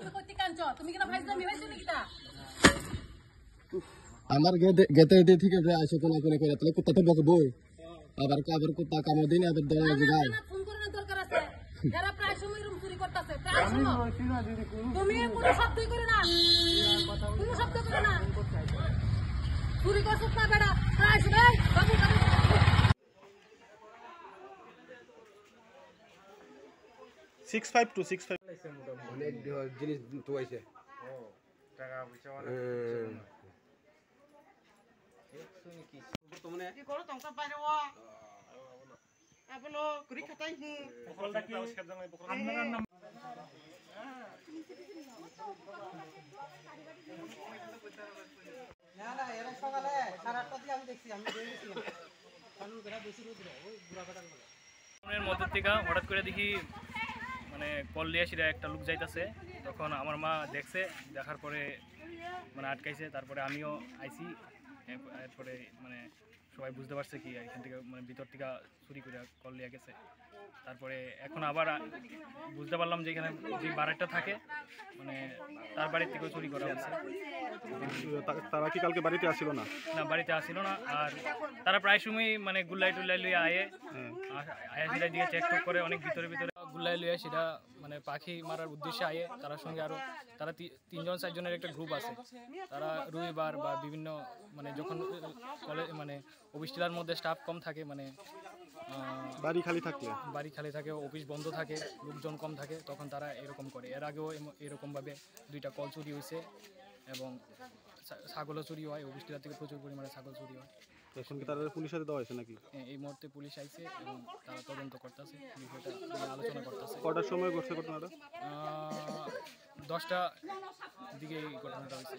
তুমি কইতে কাঞ্চ তুমি কিনা ফাইজলামি হইছে নাকি তা আমার গেতে দিয়ে ঠিক আছে আসে তো না করে তাহলে কুত্তা তো বকে বই আবার কুত্তা কামড় দিন আবার দৌড় যায় ফোন করে না দরকার আছে যারা প্রায় সময় রুম চুরি করতেছে প্রায় সময় তুমি কোনো শব্দই করে না কোনো শব্দ করে না চুরি করছ না বেড়া প্রায় সময় বাবু সিক্স ফাইভ টু অনেক জিনিস তো হয়েছে টাকা পয়সা বর্তমানে কি করো তোমরা বাইরে ওয়া আপনো করি খাতাই হি বকলটা কি আবিষ্কার জানাই বকল আপনার নাম না না এরা সকালে 8:30 থেকে আমি দেখছি আমি দেখেছি কারণ বেড়া বেশি রোদ রে ওই বুড়া কাটার মধ্যে এর মধ্যে থেকে হঠাৎ করে দেখি মানে কল দিয়ে সেটা একটা লোক যাইতেছে তখন আমার মা দেখছে দেখার পরে মানে আটকাইছে তারপরে আমিও আইছি এরপরে মানে সবাই বুঝতে পারছে কি এখান থেকে মানে ভিতর থেকে চুরি করে কল দিয়ে গেছে তারপরে এখন আবার বুঝতে পারলাম যে এখানে যে বাড়িটা থাকে মানে তার বাড়ির থেকেও চুরি করা হয়েছে তারা কি কালকে বাড়িতে আসছিল না না বাড়িতে আসছিল না আর তারা প্রায় সময় মানে গুল্লাই টুল্লাই লুয়ে আয়ে সেটা দিয়ে চেক করে অনেক ভিতরে গুল্লাই লুয়ে সেটা মানে পাখি মারার উদ্দেশ্যে আয়ে তার সঙ্গে আরও তারা 3-4জনের একটা গ্রুপ আছে তারা রবিবার বা বিভিন্ন মানে যখন কলেজ মানে অফিস টিলার মধ্যে স্টাফ কম থাকে মানে বাড়ি খালি থাকে অফিস বন্ধ থাকে লোকজন কম থাকে তখন তারা এরকম করে এর আগেও এরকমভাবে 2টা কল চুরি হয়েছে এবং ছাগলও চুরি হয় অফিস টিলার থেকে প্রচুর পরিমাণে ছাগল চুরি হয় এখন কি তারা পুলিশের দেওয়া হয়েছে নাকি এই মুহূর্তে পুলিশ আইছে এবং তারা তদন্ত করতেছে বিষয়টা নিয়ে আলোচনা করতেছে কটার সময় ঘটছে ঘটনাটা 10টা দিকে এই ঘটনাটা হয়েছে